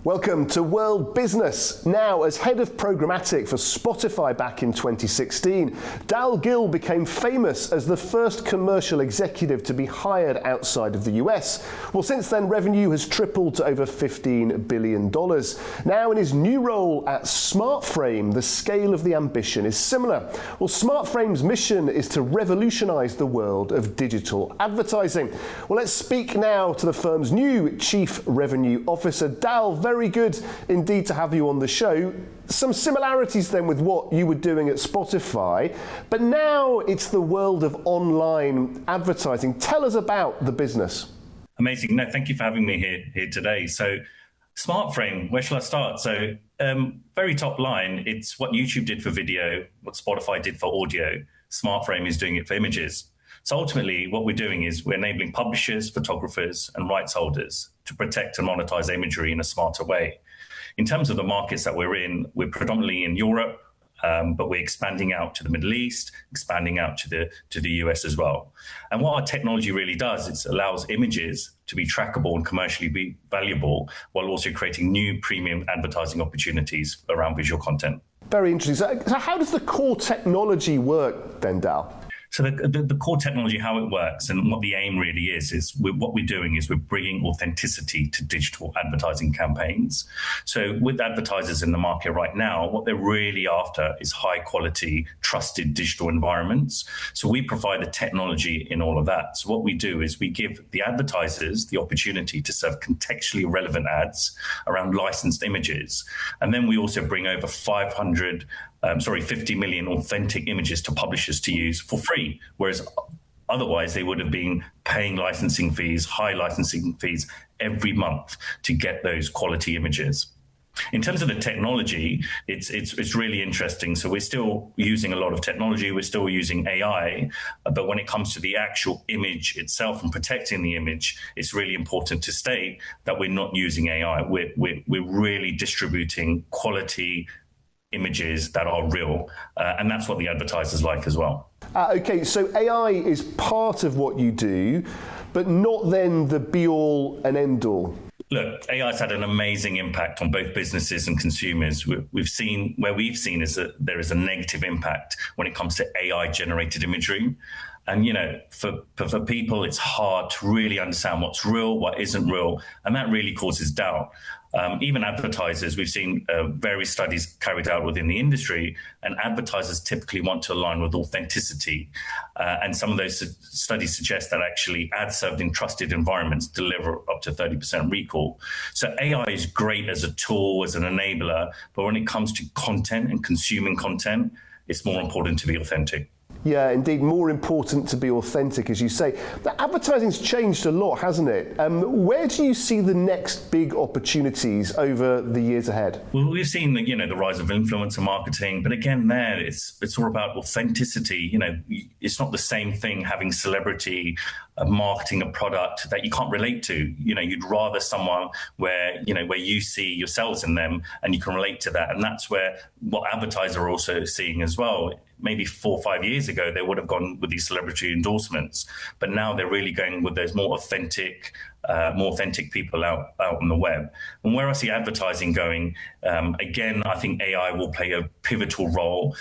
Welcome to World Business. Now, as head of programmatic for Spotify back in 2016, Gill became famous as the first commercial executive to be hired outside of the US. Well, since then, revenue has tripled to over $15 billion. Now, in his new role at SmartFrame, the scale of the ambition is similar. Well, SmartFrame's mission is to revolutionize the world of digital advertising. Well, let's speak now to the firm's new Chief Revenue Officer, Gill. Very good indeed to have you on the show. Some similarities then with what you were doing at Spotify, but now it's the world of online advertising. Tell us about the business. Amazing. No, thank you for having me here today. So SmartFrame, where shall I start? So very top line, it's what YouTube did for video, what Spotify did for audio. SmartFrame is doing it for images. So ultimately, what we're doing is we're enabling publishers, photographers, and rights holders to protect and monetize imagery in a smarter way. In terms of the markets that we're in, we're predominantly in Europe, but we're expanding out to the Middle East, expanding out to the US as well. And what our technology really does is allows images to be trackable and commercially be valuable, while also creating new premium advertising opportunities around visual content. Very interesting. So how does the core technology work then, Gill? So the core technology, how it works and what the aim really is what we're doing is we're bringing authenticity to digital advertising campaigns. So with advertisers in the market right now, what they're really after is high quality, trusted digital environments. So we provide the technology in all of that. So what we do is we give the advertisers the opportunity to serve contextually relevant ads around licensed images. And then we also bring over 50 million authentic images to publishers to use for free, whereas otherwise they would have been paying licensing fees, high licensing fees every month to get those quality images. In terms of the technology, it's really interesting. So we're still using a lot of technology. We're still using AI, but when it comes to the actual image itself and protecting the image, it's really important to state that we're not using AI. We're really distributing quality images that are real, and that's what the advertisers like as well. Okay, so AI is part of what you do, but not then the be-all and end-all. Look, AI has had an amazing impact on both businesses and consumers. We've seen is that there is a negative impact when it comes to AI-generated imagery. And, for people, it's hard to really understand what's real, what isn't real, and that really causes doubt. Even advertisers, we've seen various studies carried out within the industry, and advertisers typically want to align with authenticity. And some of those studies suggest that actually ads served in trusted environments deliver up to 30% recall. So AI is great as a tool, as an enabler, but when it comes to content and consuming content, it's more important to be authentic. Yeah, indeed, more important to be authentic, as you say. The advertising's changed a lot, hasn't it? Where do you see the next big opportunities over the years ahead? Well, we've seen the rise of influencer marketing, but again, it's all about authenticity. It's not the same thing having celebrity marketing a product that you can't relate to. You'd rather someone where you see yourselves in them and you can relate to that, and that's where what advertisers are also seeing as well. Maybe 4 or 5 years ago, they would have gone with these celebrity endorsements, but now they're really going with those more authentic people out on the web. And where I see advertising going, again, I think AI will play a pivotal role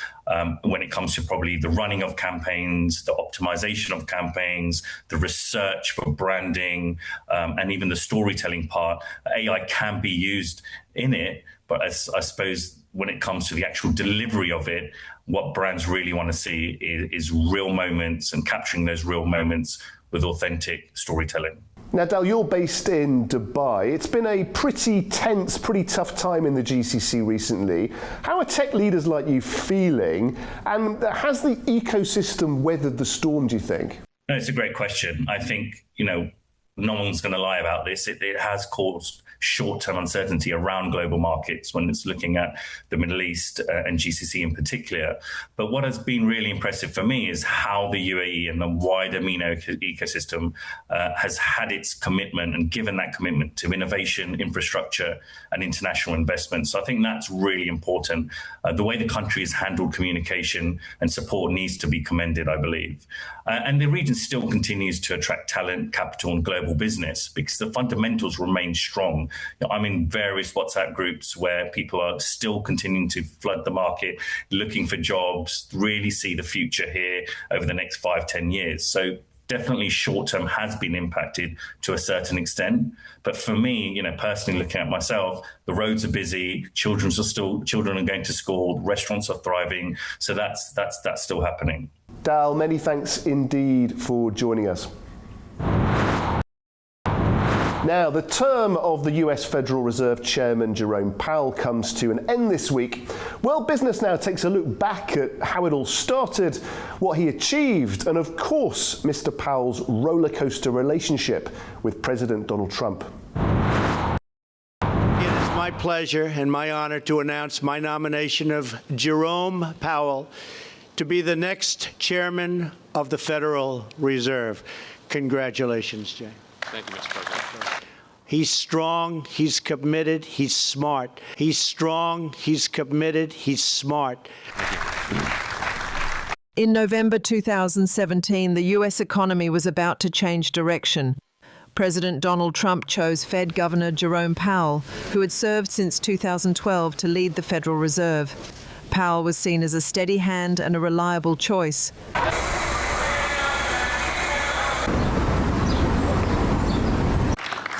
when it comes to probably the running of campaigns, the optimization of campaigns, the research for branding, and even the storytelling part. AI can be used in it, but I suppose when it comes to the actual delivery of it, what brands really want to see is real moments and capturing those real moments with authentic storytelling. Now, Gill, you're based in Dubai. It's been a pretty tense, pretty tough time in the GCC recently. How are tech leaders like you feeling? And has the ecosystem weathered the storm, do you think? No, it's a great question. I think, no one's going to lie about this. It has caused short-term uncertainty around global markets when it's looking at the Middle East and GCC in particular. But what has been really impressive for me is how the UAE and the wider MENA ecosystem has had its commitment and given that commitment to innovation, infrastructure, and international investment. So I think that's really important. The way the country has handled communication and support needs to be commended, I believe. And the region still continues to attract talent, capital, and global business because the fundamentals remain strong I'm in various WhatsApp groups where people are still continuing to flood the market, looking for jobs, really see the future here over the next 5-10 years. So definitely short term has been impacted to a certain extent. But for me, personally looking at myself, the roads are busy, children are going to school, restaurants are thriving. So that's still happening. Dal, many thanks indeed for joining us. Now, the term of the US Federal Reserve Chairman Jerome Powell comes to an end this week. World Business now takes a look back at how it all started, what he achieved, and of course, Mr. Powell's rollercoaster relationship with President Donald Trump. It is my pleasure and my honor to announce my nomination of Jerome Powell to be the next chairman of the Federal Reserve. Congratulations, Jay. Thank you, Mr. President. He's strong, he's committed, he's smart. He's strong, he's committed, he's smart. In November 2017, the U.S. economy was about to change direction. President Donald Trump chose Fed Governor Jerome Powell, who had served since 2012 to lead the Federal Reserve. Powell was seen as a steady hand and a reliable choice.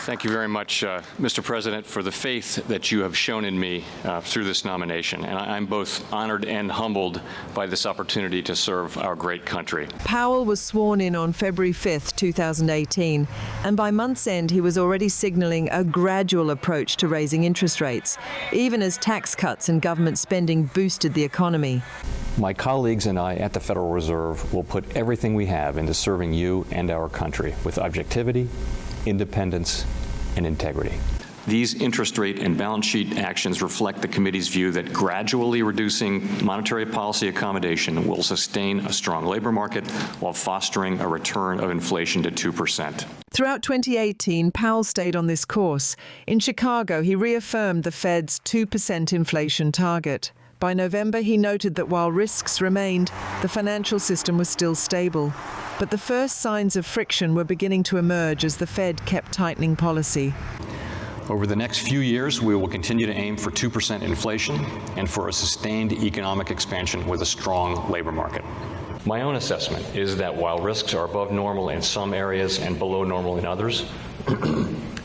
Thank you very much, Mr. President, for the faith that you have shown in me through this nomination. And I'm both honored and humbled by this opportunity to serve our great country. Powell was sworn in on February 5th, 2018, and by month's end he was already signaling a gradual approach to raising interest rates, even as tax cuts and government spending boosted the economy. My colleagues and I at the Federal Reserve will put everything we have into serving you and our country with objectivity, independence, and integrity. These interest rate and balance sheet actions reflect the committee's view that gradually reducing monetary policy accommodation will sustain a strong labor market while fostering a return of inflation to 2%. Throughout 2018, Powell stayed on this course. In Chicago, he reaffirmed the Fed's 2% inflation target. By November, he noted that while risks remained, the financial system was still stable. But the first signs of friction were beginning to emerge as the Fed kept tightening policy. Over the next few years, we will continue to aim for 2% inflation and for a sustained economic expansion with a strong labor market. My own assessment is that while risks are above normal in some areas and below normal in others,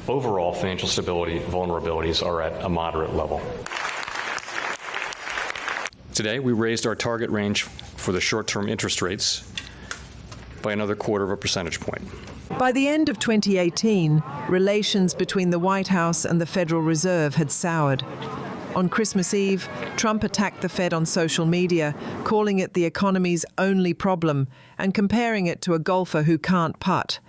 overall financial stability vulnerabilities are at a moderate level. Today, we raised our target range for the short-term interest rates by another 1/4 percentage point. By the end of 2018, relations between the White House and the Federal Reserve had soured. On Christmas Eve, Trump attacked the Fed on social media, calling it the economy's only problem and comparing it to a golfer who can't putt.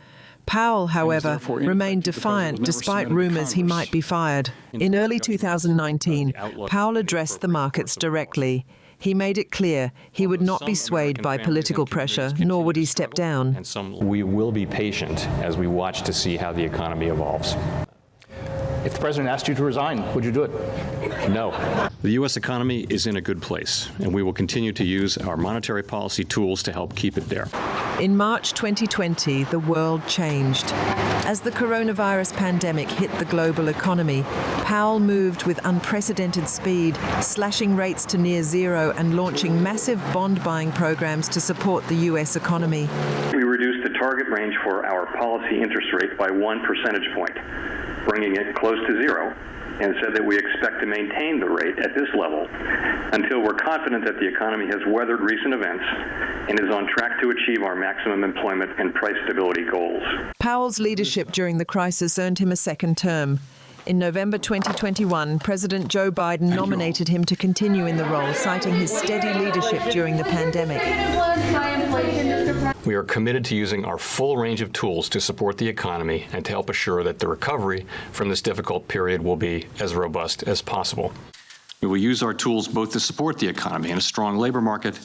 Powell, however, remained defiant despite rumors he might be fired. In early 2019, Powell addressed the markets directly. He made it clear he would not be swayed by political pressure, nor would he step down. We will be patient as we watch to see how the economy evolves. If the president asked you to resign, would you do it? No. The U.S. economy is in a good place, and we will continue to use our monetary policy tools to help keep it there. In March 2020, the world changed. As the coronavirus pandemic hit the global economy, Powell moved with unprecedented speed, slashing rates to near zero and launching massive bond buying programs to support the U.S. economy. We reduced the target range for our policy interest rate by 1 percentage point, bringing it close to zero, and said that we expect to maintain the rate at this level until we're confident that the economy has weathered recent events and is on track to achieve our maximum employment and price stability goals. Powell's leadership during the crisis earned him a second term. In November 2021, President Joe Biden nominated him to continue in the role, citing his steady leadership during the pandemic. We are committed to using our full range of tools to support the economy and to help assure that the recovery from this difficult period will be as robust as possible. We will use our tools both to support the economy and a strong labor market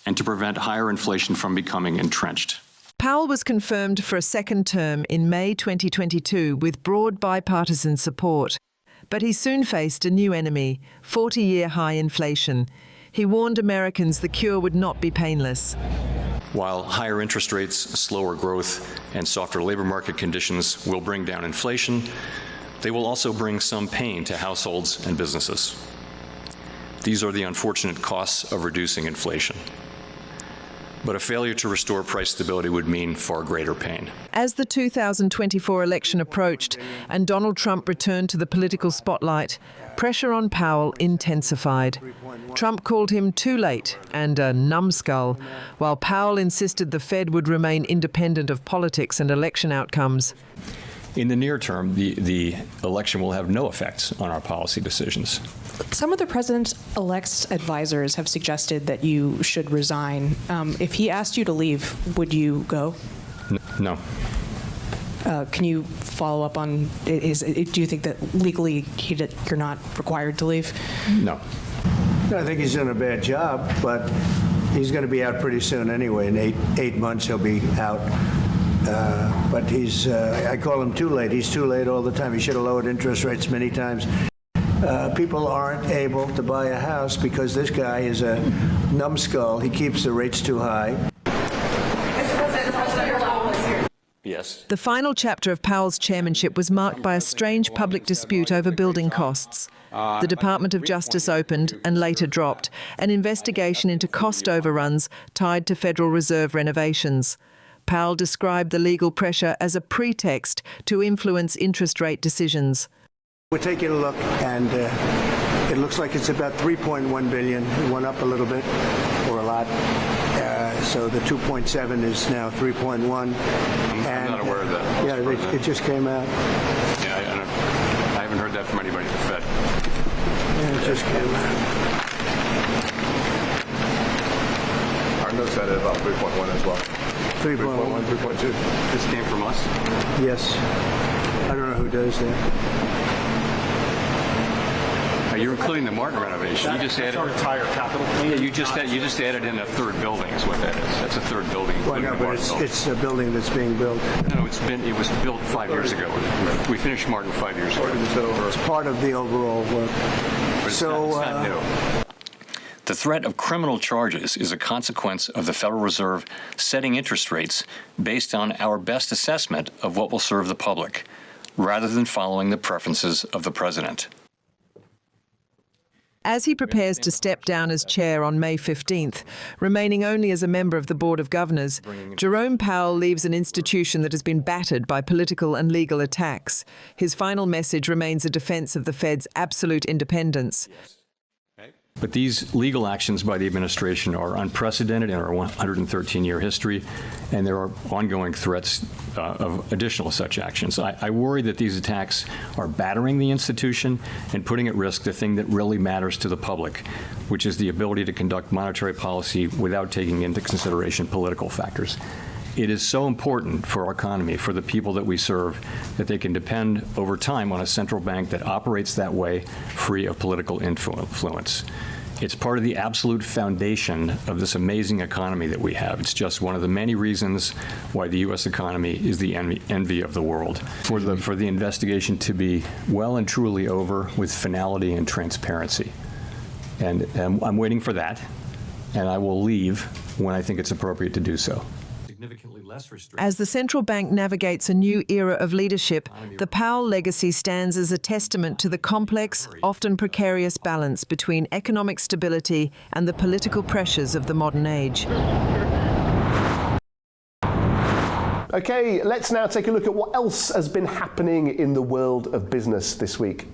and to prevent higher inflation from becoming entrenched. Powell was confirmed for a second term in May 2022 with broad bipartisan support. But he soon faced a new enemy, 40-year high inflation. He warned Americans the cure would not be painless. While higher interest rates, slower growth, and softer labor market conditions will bring down inflation, They will also bring some pain to households and businesses. These are the unfortunate costs of reducing inflation. But a failure to restore price stability would mean far greater pain. As the 2024 election approached and Donald Trump returned to the political spotlight, pressure on Powell intensified. Trump called him too late and a numbskull, while Powell insisted the Fed would remain independent of politics and election outcomes. In the near term, the election will have no effects on our policy decisions. Some of the president-elect's advisors have suggested that you should resign. If he asked you to leave, would you go? No. Can you follow up on, do you think that legally you're not required to leave? No. I think he's done a bad job, but he's going to be out pretty soon anyway. In eight months, he'll be out. But I call him too late. He's too late all the time. He should have lowered interest rates many times. People aren't able to buy a house because this guy is a numbskull. He keeps the rates too high. Yes. The final chapter of Powell's chairmanship was marked by a strange public dispute over building costs. The Department of Justice opened and later dropped an investigation into cost overruns tied to Federal Reserve renovations. Powell described the legal pressure as a pretext to influence interest rate decisions. We're taking a look, and it looks like it's about $3.1 billion. It went up a little bit, or a lot. So the 2.7 is now 3.1. I'm not aware of that. Yeah, it just came out. Yeah, I haven't heard that from anybody at the Fed. Yeah, it just came out. Our notes had it about 3.1 as well. 3.1, 3.2. This came from us? Yes. I don't know who does that. You're including the Martin renovation. You just added our entire capital. Yeah, you just added in a third building. Is what that is. That's a third building. Well, no, but it's a building that's being built. No, it was built 5 years ago. We finished Martin 5 years ago. It's part of the overall work. But it's not new. The threat of criminal charges is a consequence of the Federal Reserve setting interest rates based on our best assessment of what will serve the public, rather than following the preferences of the president. As he prepares to step down as chair on May 15th, remaining only as a member of the Board of Governors, Jerome Powell leaves an institution that has been battered by political and legal attacks. His final message remains a defense of the Fed's absolute independence. But these legal actions by the administration are unprecedented in our 113-year history, and there are ongoing threats of additional such actions. I worry that these attacks are battering the institution and putting at risk the thing that really matters to the public, which is the ability to conduct monetary policy without taking into consideration political factors. It is so important for our economy, for the people that we serve, that they can depend over time on a central bank that operates that way, free of political influence. It's part of the absolute foundation of this amazing economy that we have. It's just one of the many reasons why the U.S. economy is the envy of the world. For the investigation to be well and truly over with finality and transparency. And I'm waiting for that, and I will leave when I think it's appropriate to do so. As the central bank navigates a new era of leadership, the Powell legacy stands as a testament to the complex, often precarious balance between economic stability and the political pressures of the modern age. Okay, let's now take a look at what else has been happening in the world of business this week.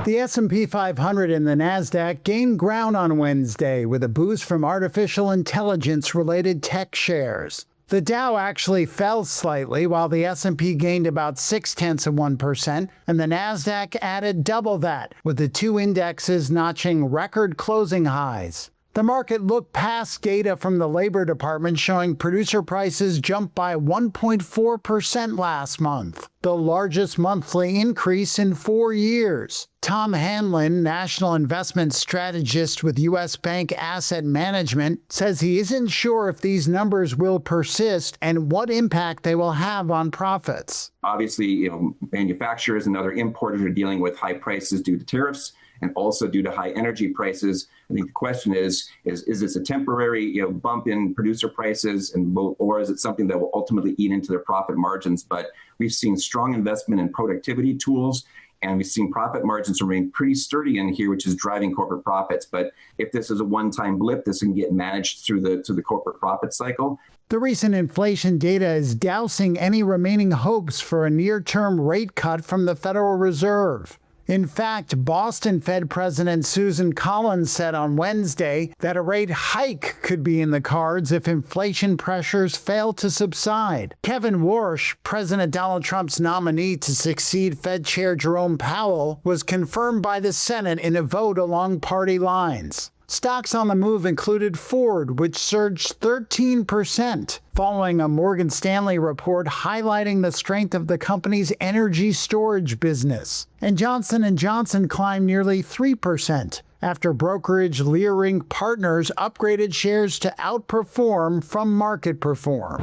The S&P 500 and the NASDAQ gained ground on Wednesday with a boost from artificial intelligence-related tech shares. The Dow actually fell slightly, while the S&P gained about 0.6%, and the NASDAQ added double that, with the two indexes notching record closing highs. The market looked past data from the Labor Department showing producer prices jumped by 1.4% last month, the largest monthly increase in 4 years. Tom Hanlon, national investment strategist with U.S. Bank Asset Management, says he isn't sure if these numbers will persist and what impact they will have on profits. Obviously, manufacturers and other importers are dealing with high prices due to tariffs, and also due to high energy prices. I think the question is this a temporary bump in producer prices, or is it something that will ultimately eat into their profit margins? But we've seen strong investment in productivity tools, and we've seen profit margins remain pretty sturdy in here, which is driving corporate profits. But if this is a one-time blip, this can get managed through the corporate profit cycle. The recent inflation data is dousing any remaining hopes for a near-term rate cut from the Federal Reserve. In fact, Boston Fed President Susan Collins said on Wednesday that a rate hike could be in the cards if inflation pressures fail to subside. Kevin Warsh, President Donald Trump's nominee to succeed Fed Chair Jerome Powell, was confirmed by the Senate in a vote along party lines. Stocks on the move included Ford, which surged 13%, following a Morgan Stanley report highlighting the strength of the company's energy storage business. And Johnson & Johnson climbed nearly 3%, after brokerage Leerink Partners upgraded shares to outperform from market perform.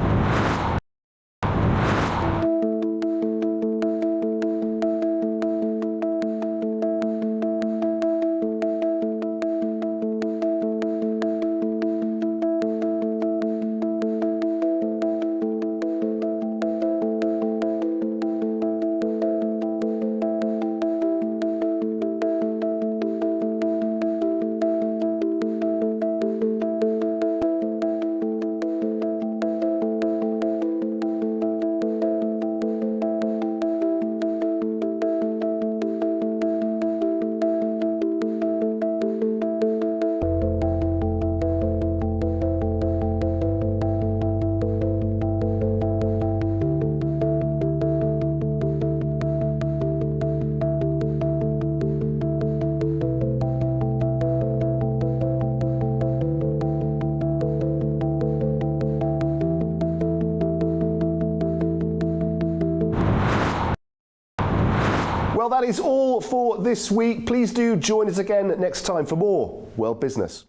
Well, that is all for this week. Please do join us again next time for more World Business.